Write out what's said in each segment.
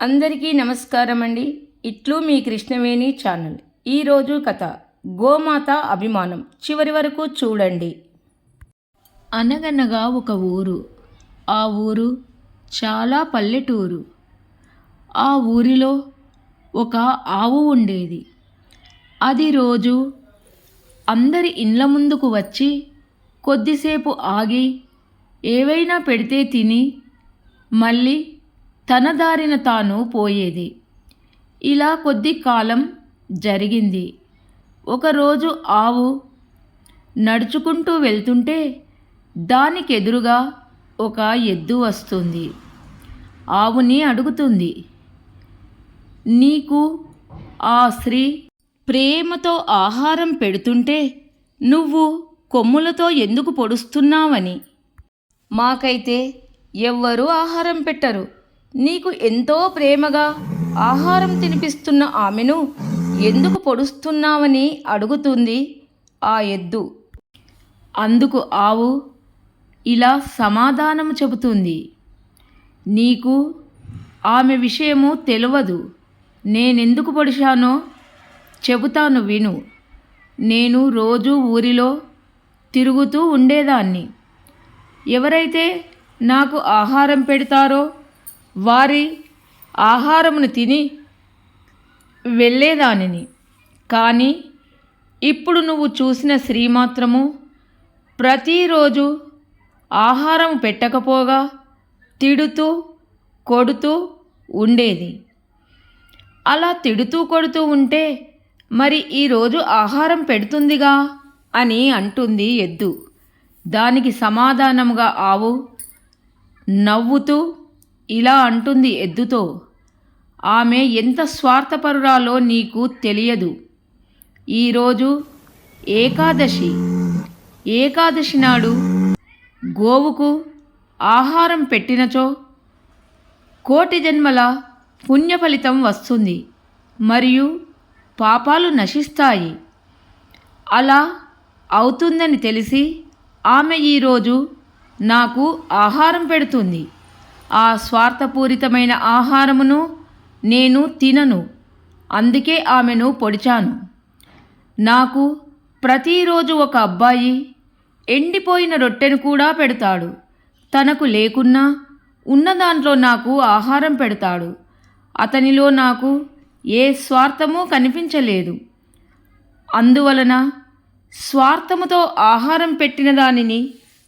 అందరికీ నమస్కారం అండి. ఇట్లు మీ కృష్ణవేణి ఛానల్. ఈరోజు కథ గోమాత అభిమానం. చివరి వరకు చూడండి. అనగనగా ఒక ఊరు. ఆ ఊరు చాలా పల్లెటూరు. ఆ ఊరిలో ఒక ఆవు ఉండేది. అది రోజు అందరి ఇండ్ల ముందుకు వచ్చి కొద్దిసేపు ఆగి ఏవైనా పెడితే తిని మళ్ళీ తన దారిన తాను పోయేది. ఇలా కొద్ది కాలం జరిగింది. ఒకరోజు ఆవు నడుచుకుంటూ వెళ్తుంటే దానికెదురుగా ఒక ఎద్దు వస్తుంది. ఆవుని అడుగుతుంది, నీకు ఆ స్త్రీ ప్రేమతో ఆహారం పెడుతుంటే నువ్వు కొమ్ములతో ఎందుకు పొడుస్తున్నావని. మాకైతే ఎవ్వరూ ఆహారం పెట్టరు. నీకు ఎంతో ప్రేమగా ఆహారం తినిపిస్తున్న ఆమెను ఎందుకు పొడుస్తున్నావని అడుగుతుంది ఆ ఎద్దు. అందుకు ఆవు ఇలా సమాధానం చెబుతుంది, నీకు ఆమె విషయము తెలియదు. నేనెందుకు పొడిచానో చెబుతాను విను. నేను రోజు ఊరిలో తిరుగుతూ ఉండేదాన్ని. ఎవరైతే నాకు ఆహారం పెడతారో వారి ఆహారమును తిని వెళ్ళేదానిని. కానీ ఇప్పుడు నువ్వు చూసిన స్త్రీ మాత్రము ప్రతిరోజు ఆహారం పెట్టకపోగా తిడుతూ కొడుతూ ఉండేది. అలా తిడుతూ కొడుతూ ఉంటే మరి ఈరోజు ఆహారం పెడుతుందిగా అని అంటుంది ఎద్దు. దానికి సమాధానముగా ఆవు నవ్వుతూ ఇలా అంటుంది ఎద్దుతో, ఆమె ఎంత స్వార్థపరురాలో నీకు తెలియదు. ఈరోజు ఏకాదశి నాడు గోవుకు ఆహారం పెట్టినచో కోటి జన్మల పుణ్యఫలితం వస్తుంది మరియు పాపాలు నశిస్తాయి. అలా అవుతుందని తెలిసి ఆమె ఈరోజు నాకు ఆహారం పెడుతుంది. ఆ స్వార్థపూరితమైన ఆహారమును నేను తినను. అందుకే ఆమెను పొడిచాను. నాకు ప్రతిరోజు ఒక అబ్బాయి ఎండిపోయిన రొట్టెను కూడా పెడతాడు. తనకు లేకున్నా ఉన్న దాంట్లో నాకు ఆహారం పెడతాడు. అతనిలో నాకు ఏ స్వార్థమూ కనిపించలేదు. అందువలన స్వార్థముతో ఆహారం పెట్టిన దానిని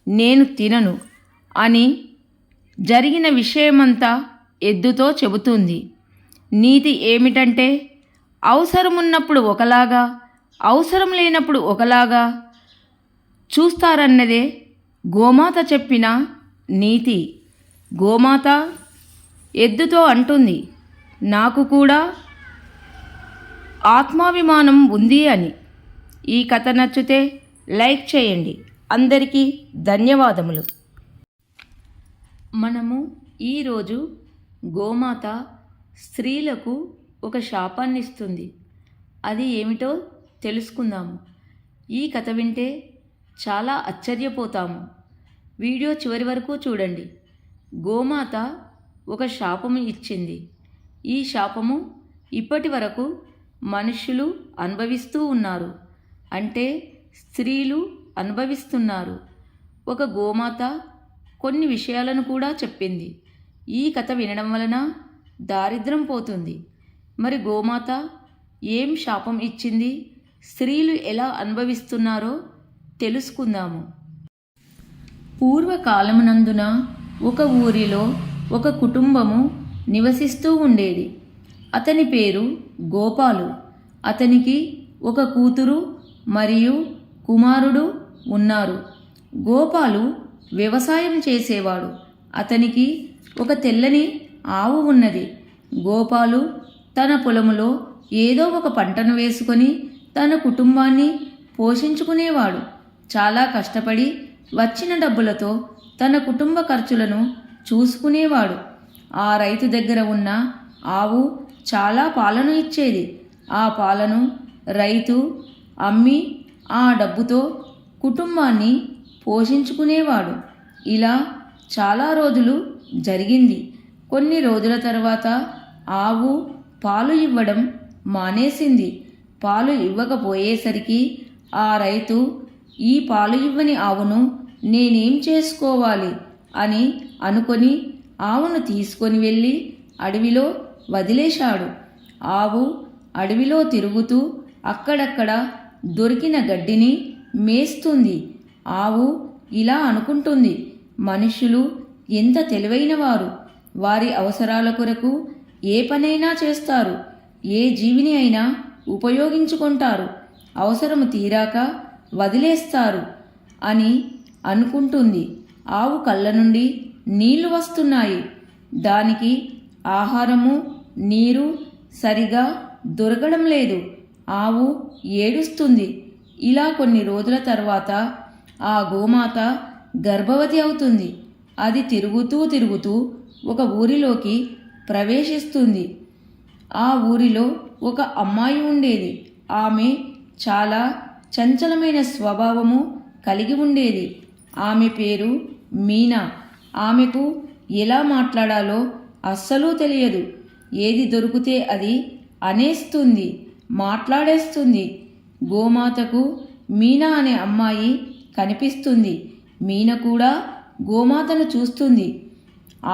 నేను తినను అని జరిగిన విషయమంతా ఎద్దుతో చెబుతుంది. నీతి ఏమిటంటే అవసరమున్నప్పుడు ఒకలాగా అవసరం లేనప్పుడు ఒకలాగా చూస్తారన్నదే గోమాత చెప్పిన నీతి. గోమాత ఎద్దుతో అంటుంది, నాకు కూడా ఆత్మాభిమానం ఉంది అని. ఈ కథ నచ్చితే లైక్ చేయండి. అందరికీ ధన్యవాదములు. మనము ఈరోజు గోమాత స్త్రీలకు ఒక శాపాన్ని ఇస్తుంది. అది ఏమిటో తెలుసుకుందాము. ఈ కథ వింటే చాలా ఆశ్చర్యపోతాము. వీడియో చివరి వరకు చూడండి. గోమాత ఒక శాపము ఇచ్చింది. ఈ శాపము ఇప్పటి వరకు మనుష్యులు అనుభవిస్తూ ఉన్నారు. అంటే స్త్రీలు అనుభవిస్తున్నారు. ఒక గోమాత కొన్ని విషయాలను కూడా చెప్పింది. ఈ కథ వినడం వలన దారిద్ర్యం పోతుంది. మరి గోమాత ఏం శాపం ఇచ్చింది, స్త్రీలు ఎలా అనుభవిస్తున్నారో తెలుసుకుందాము. పూర్వకాలమునందున ఒక ఊరిలో ఒక కుటుంబము నివసిస్తూ ఉండేది. అతని పేరు గోపాలు. అతనికి ఒక కూతురు మరియు కుమారుడు ఉన్నారు. గోపాలు వ్యవసాయం చేసేవాడు. అతనికి ఒక తెల్లని ఆవు ఉన్నది. గోపాలు తన పొలములో ఏదో ఒక పంటను వేసుకొని తన కుటుంబాన్ని పోషించుకునేవాడు. చాలా కష్టపడి వచ్చిన డబ్బులతో తన కుటుంబ ఖర్చులను చూసుకునేవాడు. ఆ రైతు దగ్గర ఉన్న ఆవు చాలా పాలను ఇచ్చేది. ఆ పాలను రైతు అమ్మి ఆ డబ్బుతో కుటుంబాన్ని పోషించుకునేవాడు. ఇలా చాలా రోజులు జరిగింది. కొన్ని రోజుల తర్వాత ఆవు పాలు ఇవ్వడం మానేసింది. పాలు ఇవ్వకపోయేసరికి ఆ రైతు ఈ పాలు ఇవ్వని ఆవును నేనేం చేసుకోవాలి అని అనుకొని ఆవును తీసుకొని వెళ్ళి అడవిలో వదిలేశాడు. ఆవు అడవిలో తిరుగుతూ అక్కడక్కడ దొరికిన గడ్డిని మేస్తుంది. ఆవు ఇలా అనుకుంటుంది, మనుష్యులు ఎంత తెలివైనవారు, వారి అవసరాల కొరకు ఏ పనైనా చేస్తారు, ఏ జీవిని అయినా ఉపయోగించుకుంటారు, అవసరము తీరాక వదిలేస్తారు అని అనుకుంటుంది. ఆవు కళ్ళ నుండి నీళ్లు వస్తున్నాయి. దానికి ఆహారము నీరు సరిగా దొరకడం లేదు. ఆవు ఏడుస్తుంది. ఇలా కొన్ని రోజుల తర్వాత ఆ గోమాత గర్భవతి అవుతుంది. అది తిరుగుతూ ఒక ఊరిలోకి ప్రవేశిస్తుంది. ఆ ఊరిలో ఒక అమ్మాయి ఉండేది. ఆమె చాలా చంచలమైన స్వభావము కలిగి ఉండేది. ఆమె పేరు మీనా. ఆమెకు ఎలా మాట్లాడాలో అస్సలు తెలియదు. ఏది దొరికితే అది అనేస్తుంది, మాట్లాడేస్తుంది. గోమాతకు మీనా అనే అమ్మాయి కనిపిస్తుంది. మీన కూడా గోమాతను చూస్తుంది.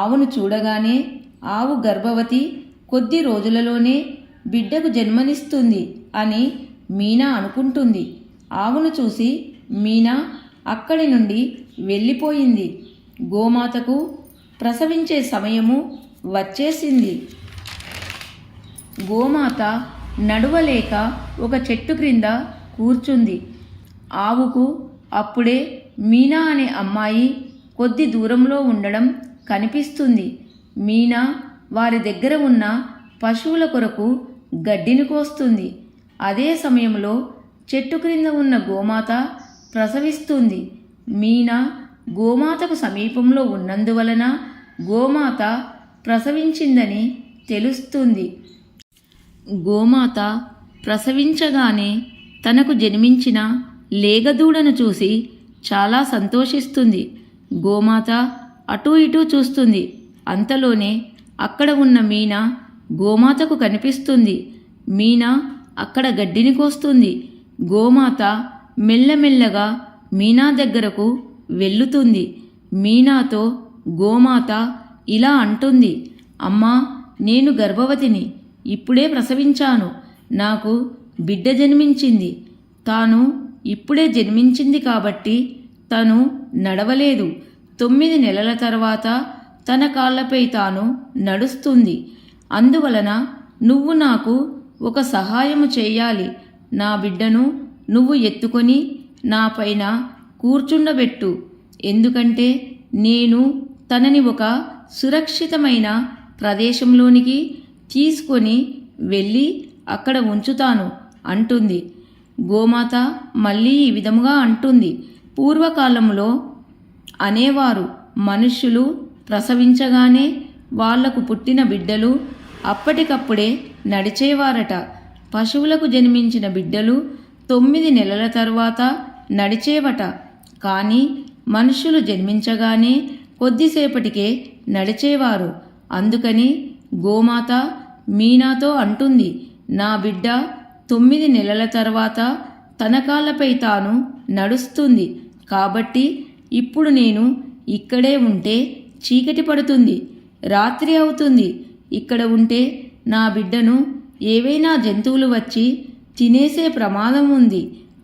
ఆవును చూడగానే ఆవు గర్భవతి, కొద్ది రోజులలోనే బిడ్డకు జన్మనిస్తుంది అని మీనా అనుకుంటుంది. ఆవును చూసి మీనా అక్కడి నుండి వెళ్ళిపోయింది. గోమాతకు ప్రసవించే సమయము వచ్చేసింది. గోమాత నడవలేక ఒక చెట్టు క్రింద కూర్చుంది. ఆవుకు అప్పుడే మీనా అనే అమ్మాయి కొద్ది దూరంలో ఉండడం కనిపిస్తుంది. మీనా వారి దగ్గర ఉన్న పశువుల కొరకు గడ్డిని కోస్తుంది. అదే సమయంలో చెట్టు క్రింద ఉన్న గోమాత ప్రసవిస్తుంది. మీనా గోమాతకు సమీపంలో ఉన్నందువలన గోమాత ప్రసవించిందని తెలుస్తుంది. గోమాత ప్రసవించగానే తనకు జన్మించిన లేగదూడను చూసి చాలా సంతోషిస్తుంది. గోమాత అటూ ఇటూ చూస్తుంది. అంతలోనే అక్కడ ఉన్న మీనా గోమాతకు కనిపిస్తుంది. మీనా అక్కడ గడ్డిని కోస్తుంది. గోమాత మెల్లమెల్లగా మీనా దగ్గరకు వెళ్ళుతుంది. మీనాతో గోమాత ఇలా అంటుంది, అమ్మా, నేను గర్భవతిని, ఇప్పుడే ప్రసవించాను. నాకు బిడ్డ జన్మించింది. తాను ఇప్పుడే జన్మించింది కాబట్టి తను నడవలేదు. 9 నెలల తర్వాత తన కాళ్ళపై తాను నడుస్తుంది. అందువలన నువ్వు నాకు ఒక సహాయము చేయాలి. నా బిడ్డను నువ్వు ఎత్తుకొని నా పైన కూర్చుండబెట్టు. ఎందుకంటే నేను తనని ఒక సురక్షితమైన ప్రదేశంలోనికి తీసుకొని వెళ్ళి అక్కడ ఉంచుతాను అంటుంది. గోమాత మళ్ళీ ఈ విధముగా అంటుంది, పూర్వకాలంలో అనేవారు, మనుష్యులు ప్రసవించగానే వాళ్లకు పుట్టిన బిడ్డలు అప్పటికప్పుడే నడిచేవారట. పశువులకు జన్మించిన బిడ్డలు 9 నెలల తర్వాత నడిచేవట. కానీ మనుషులు జన్మించగానే కొద్దిసేపటికే నడిచేవారు. అందుకని గోమాత మీనాతో అంటుంది, నా బిడ్డ 9 నెలల తర్వాత తన కాళ్ళపై తాను నడుస్తుంది. కాబట్టి ఇప్పుడు నేను ఇక్కడే ఉంటే చీకటి పడుతుంది, రాత్రి అవుతుంది. ఇక్కడ ఉంటే నా బిడ్డను ఏవైనా జంతువులు వచ్చి తినేసే ప్రమాదం ఉంది.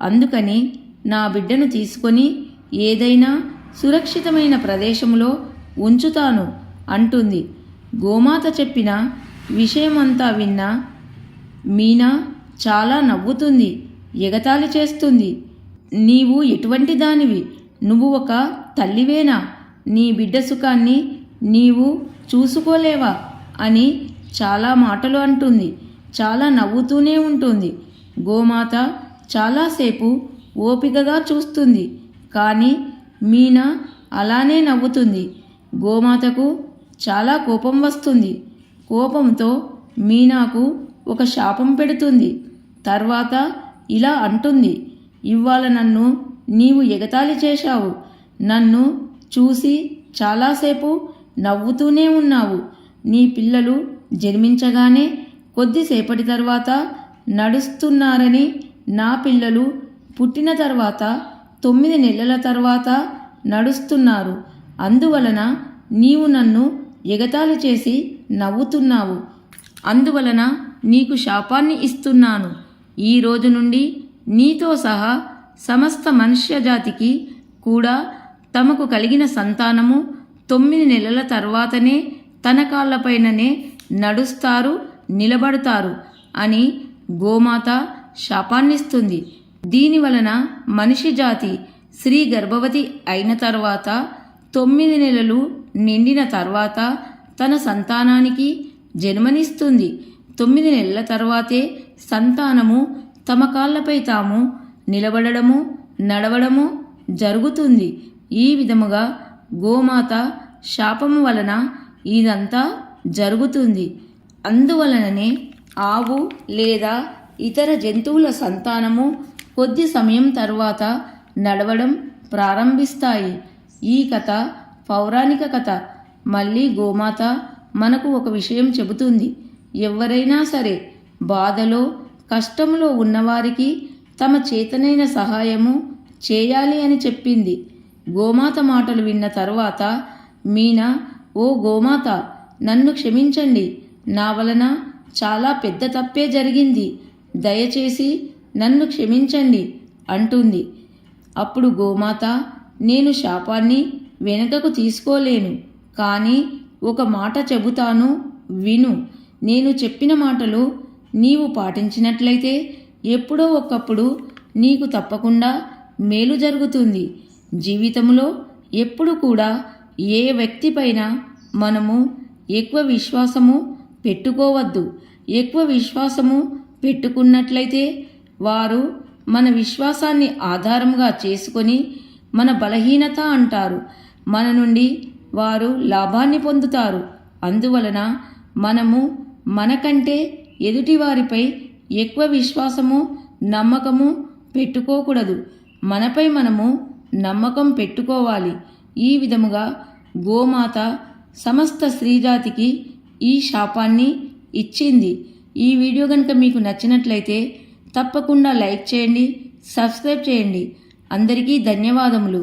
అందుకని నా బిడ్డను తీసుకొని ఏదైనా సురక్షితమైన ప్రదేశంలో ఉంచుతాను అంటుంది. గోమాత చెప్పిన విషయమంతా విన్న మీనా చాలా నవ్వుతుంది, ఎగతాళి చేస్తుంది. నీవు ఎటువంటి దానివి? నువ్వు ఒక తల్లివేనా? నీ బిడ్డ సుఖాన్ని నీవు చూసుకోలేవా అని చాలా మాటలు అంటుంది. చాలా నవ్వుతూనే ఉంటుంది. గోమాత చాలాసేపు ఓపికగా చూస్తుంది. కానీ మీనా అలానే నవ్వుతుంది. గోమాతకు చాలా కోపం వస్తుంది. కోపంతో మీనాకు ఒక శాపం పెడుతుంది. తర్వాత ఇలా అంటుంది, ఇవాళ నన్ను నీవు ఎగతాళి చేశావు. నన్ను చూసి చాలాసేపు నవ్వుతూనే ఉన్నావు. నీ పిల్లలు జన్మించగానే కొద్దిసేపటి తర్వాత నడుస్తున్నారని, నా పిల్లలు పుట్టిన తర్వాత 9 నెలల తర్వాత నడుస్తున్నారు. అందువలన నీవు నన్ను ఎగతాళి చేసి నవ్వుతున్నావు. అందువలన నీకు శాపాన్ని ఇస్తున్నాను. ఈ రోజు నుండి నీతో సహా సమస్త మనుష్య జాతికి కూడా తమకు కలిగిన సంతానము 9 నెలల తర్వాతనే తన కాళ్ళపైననే నడుస్తారు, నిలబడతారు అని గోమాత శాపాన్నిస్తుంది. దీనివలన మనిషి జాతి స్త్రీ గర్భవతి అయిన తర్వాత 9 నెలలు నిండిన తర్వాత తన సంతానానికి జన్మనిస్తుంది. 9 నెలల తర్వాతే సంతానము తమ కాళ్ళపై తాము నిలబడము, నడవడము జరుగుతుంది. ఈ విధముగా గోమాత శాపము వలన ఇదంతా జరుగుతుంది. అందువలననే ఆవు లేదా ఇతర జంతువుల సంతానము కొద్ది సమయం తర్వాత నడవడం ప్రారంభిస్తాయి. ఈ కథ పౌరాణిక కథ. మళ్ళీ గోమాత మనకు ఒక విషయం చెబుతుంది. ఎవరైనా సరే బాధలో, కష్టంలో ఉన్నవారికి తమ చేతనైన సహాయము చేయాలి అని చెప్పింది. గోమాత మాటలు విన్న తర్వాత మీనా, ఓ గోమాత, నన్ను క్షమించండి, నా వలన చాలా పెద్ద తప్పే జరిగింది, దయచేసి నన్ను క్షమించండి అంటుంది. అప్పుడు గోమాత, నేను శాపాన్ని వెనుకకు తీసుకోలేను, కానీ ఒక మాట చెబుతాను, విను. నేను చెప్పిన మాటలు నీవు పాటించినట్లయితే ఎప్పుడో ఒకప్పుడు నీకు తప్పకుండా మేలు జరుగుతుంది. జీవితంలో ఎప్పుడు కూడా ఏ వ్యక్తిపైన మనము ఎక్కువ విశ్వాసము పెట్టుకోవద్దు. ఎక్కువ విశ్వాసము పెట్టుకున్నట్లయితే వారు మన విశ్వాసాన్ని ఆధారంగా చేసుకొని మన బలహీనత అంటారు. మన నుండి వారు లాభాన్ని పొందుతారు. అందువలన మనము మనకంటే ఎదుటివారిపై ఎక్కువ విశ్వాసము, నమ్మకము పెట్టుకోకూడదు. మనపై మనము నమ్మకం పెట్టుకోవాలి. ఈ విధముగా గోమాత సమస్త స్త్రీజాతికి ఈ శాపాన్ని ఇచ్చింది. ఈ వీడియో కనుక మీకు నచ్చినట్లయితే తప్పకుండా లైక్ చేయండి, సబ్స్క్రైబ్ చేయండి. అందరికీ ధన్యవాదములు.